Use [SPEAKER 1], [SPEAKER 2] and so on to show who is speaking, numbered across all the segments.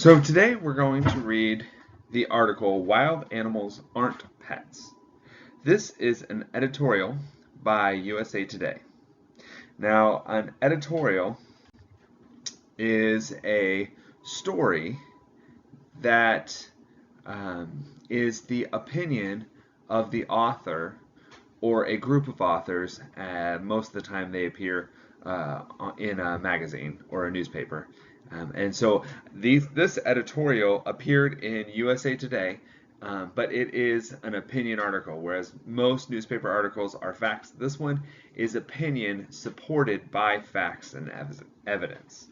[SPEAKER 1] So today we're going to read the article, Wild Animals Aren't Pets. This is an editorial by USA Today. Now, an editorial is a story that is the opinion of the author or a group of authors. Most of the time they appear in a magazine or a newspaper. And so this editorial appeared in USA Today, but it is an opinion article, whereas most newspaper articles are facts. This one is opinion supported by facts and evidence.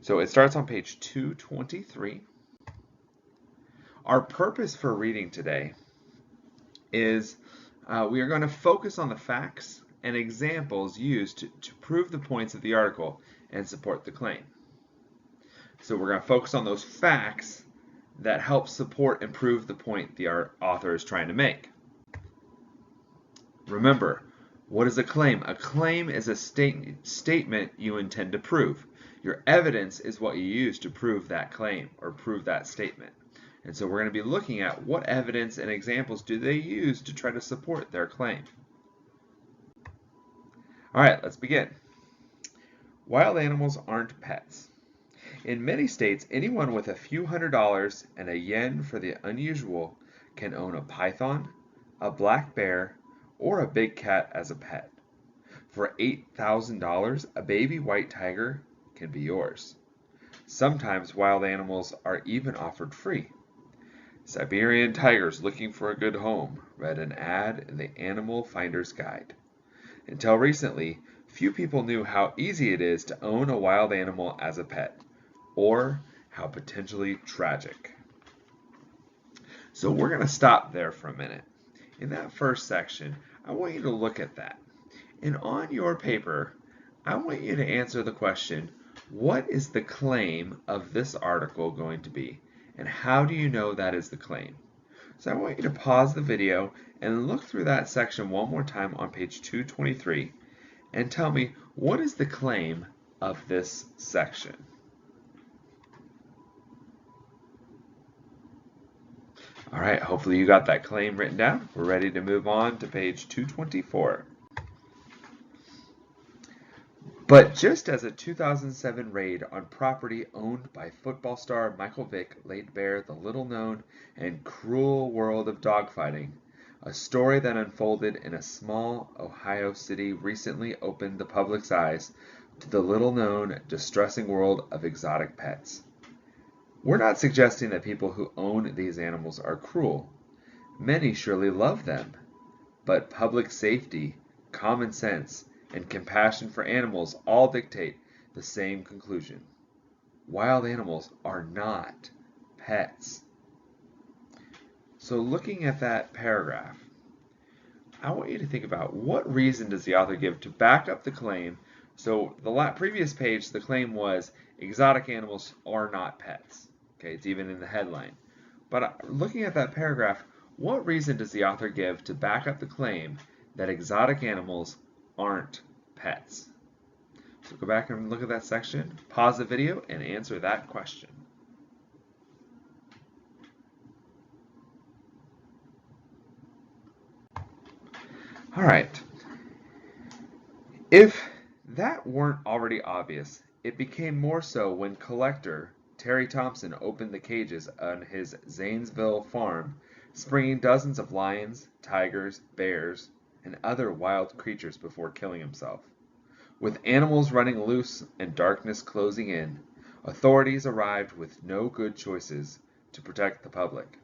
[SPEAKER 1] So it starts on page 223. Our purpose for reading today is we are going to focus on the facts and examples used to prove the points of the article and support the claim. So we're going to focus on those facts that help support and prove the point the author is trying to make. Remember, what is a claim? A claim is a statement you intend to prove. Your evidence is what you use to prove that claim or prove that statement. And so we're going to be looking at what evidence and examples do they use to try to support their claim. All right, let's begin. Wild animals aren't pets. In many states, anyone with a few $100s and a yen for the unusual can own a python, a black bear, or a big cat as a pet. For $8,000, a baby white tiger can be yours. Sometimes wild animals are even offered free. Siberian tigers looking for a good home read an ad in the Animal Finder's Guide. Until recently, few people knew how easy it is to own a wild animal as a pet, or how potentially tragic. So we're going to stop there for a minute. In that first section, I want you to look at that. And on your paper, I want you to answer the question, what is the claim of this article going to be? And how do you know that is the claim? So I want you to pause the video and look through that section one more time on page 223 and tell me, what is the claim of this section? All right, hopefully you got that claim written down. We're ready to move on to page 224. But just as a 2007 raid on property owned by football star Michael Vick laid bare the little-known and cruel world of dogfighting, a story that unfolded in a small Ohio city recently opened the public's eyes to the little-known, distressing world of exotic pets. We're not suggesting that people who own these animals are cruel. Many surely love them. But public safety, common sense, and compassion for animals all dictate the same conclusion. Wild animals are not pets. So looking at that paragraph, I want you to think about what reason does the author give to back up the claim. So the previous page, the claim was exotic animals are not pets. Okay, it's even in the headline. But looking at that paragraph, what reason does the author give to back up the claim that exotic animals aren't pets? So go back and look at that section, pause the video, and answer that question. All right. If that weren't already obvious, it became more so when collector Terry Thompson opened the cages on his Zanesville farm, springing dozens of lions, tigers, bears, and other wild creatures before killing himself. With animals running loose and darkness closing in, authorities arrived with no good choices to protect the public.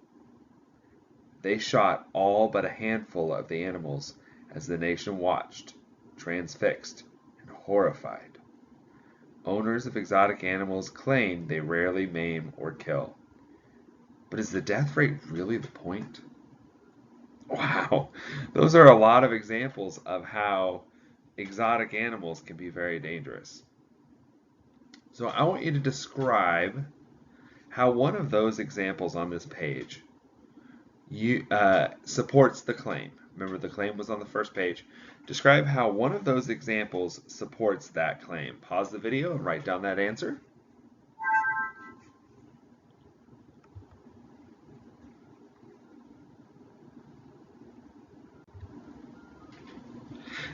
[SPEAKER 1] They shot all but a handful of the animals as the nation watched, transfixed and horrified. Owners of exotic animals claim they rarely maim or kill. But is the death rate really the point? Wow, those are a lot of examples of how exotic animals can be very dangerous. So I want you to describe how one of those examples on this page supports the claim. Remember, the claim was on the first page. Describe how one of those examples supports that claim. Pause the video and write down that answer.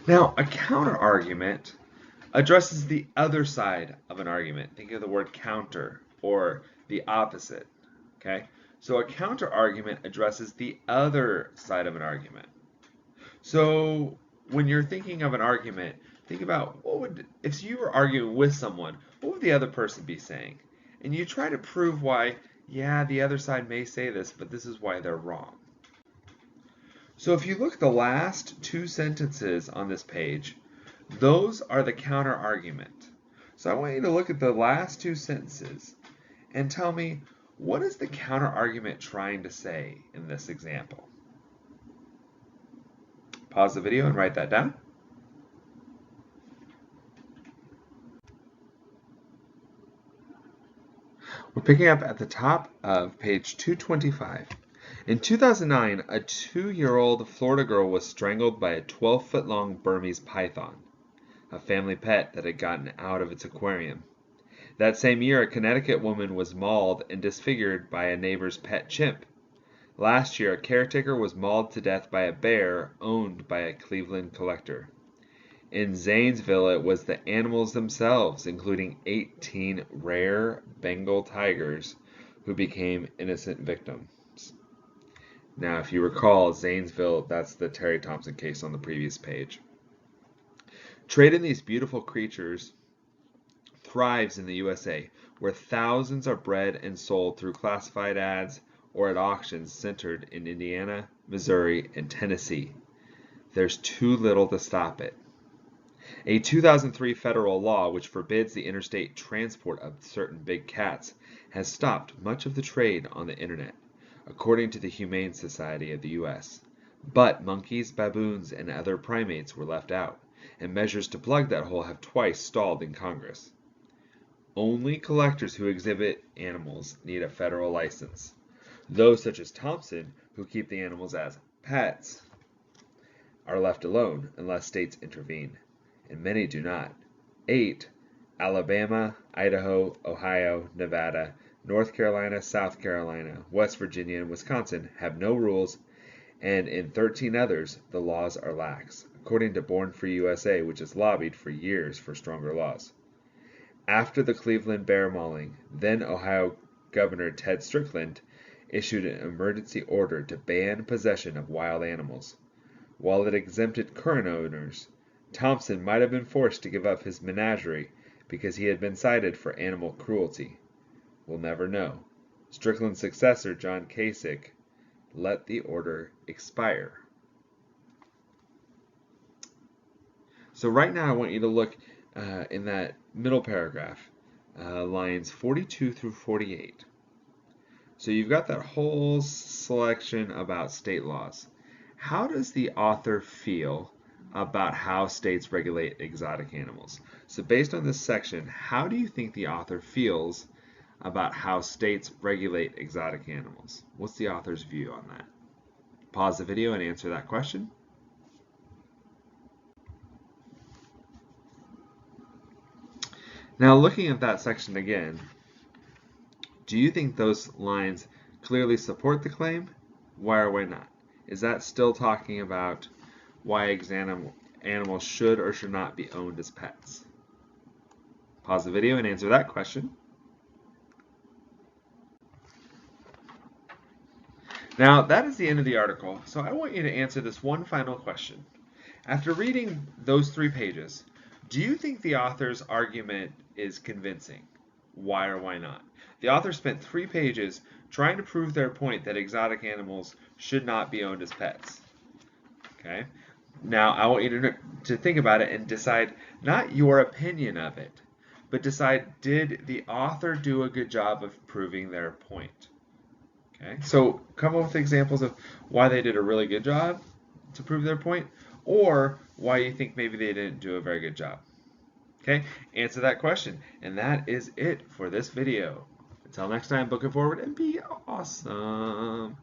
[SPEAKER 1] Now, a counter-argument addresses the other side of an argument. Think of the word counter or the opposite. Okay? So a counter-argument addresses the other side of an argument. So when you're thinking of an argument, think about if you were arguing with someone, what would the other person be saying? And you try to prove why, yeah, the other side may say this, but this is why they're wrong. So if you look at the last two sentences on this page, those are the counter argument. So I want you to look at the last two sentences and tell me, what is the counter argument trying to say in this example? Pause the video and write that down. We're picking up at the top of page 225. In 2009, a 2-year-old Florida girl was strangled by a 12-foot-long Burmese python, a family pet that had gotten out of its aquarium. That same year, a Connecticut woman was mauled and disfigured by a neighbor's pet chimp. Last year, a caretaker was mauled to death by a bear owned by a Cleveland collector. In Zanesville, it was the animals themselves, including 18 rare Bengal tigers, who became innocent victims. Now, if you recall, Zanesville, that's the Terry Thompson case on the previous page. Trade in these beautiful creatures thrives in the USA, where thousands are bred and sold through classified ads or at auctions centered in Indiana, Missouri, and Tennessee. There's too little to stop it. A 2003 federal law which forbids the interstate transport of certain big cats has stopped much of the trade on the internet, according to the Humane Society of the U.S. But monkeys, baboons, and other primates were left out, and measures to plug that hole have twice stalled in Congress. Only collectors who exhibit animals need a federal license. Those such as Thompson, who keep the animals as pets, are left alone unless states intervene, and many do not. 8. Alabama, Idaho, Ohio, Nevada, North Carolina, South Carolina, West Virginia, and Wisconsin have no rules, and in 13 others, the laws are lax, according to Born Free USA, which has lobbied for years for stronger laws. After the Cleveland bear mauling, then Ohio Governor Ted Strickland issued an emergency order to ban possession of wild animals. While it exempted current owners, Thompson might have been forced to give up his menagerie because he had been cited for animal cruelty. We'll never know. Strickland's successor, John Kasich, let the order expire. So right now I want you to look in that middle paragraph, lines 42 through 48. So you've got that whole selection about state laws. How does the author feel about how states regulate exotic animals? So based on this section, how do you think the author feels about how states regulate exotic animals? What's the author's view on that? Pause the video and answer that question. Now looking at that section again, do you think those lines clearly support the claim? Why or why not? Is that still talking about why animals should or should not be owned as pets? Pause the video and answer that question. Now, that is the end of the article, so I want you to answer this one final question. After reading those 3 pages, do you think the author's argument is convincing? Why or why not? The author spent 3 pages trying to prove their point that exotic animals should not be owned as pets. Okay? Now, I want you to think about it and decide not your opinion of it, but decide, did the author do a good job of proving their point? Okay, so come up with examples of why they did a really good job to prove their point, or why you think maybe they didn't do a very good job. Okay, answer that question, and that is it for this video. Until next time, book it forward and be awesome.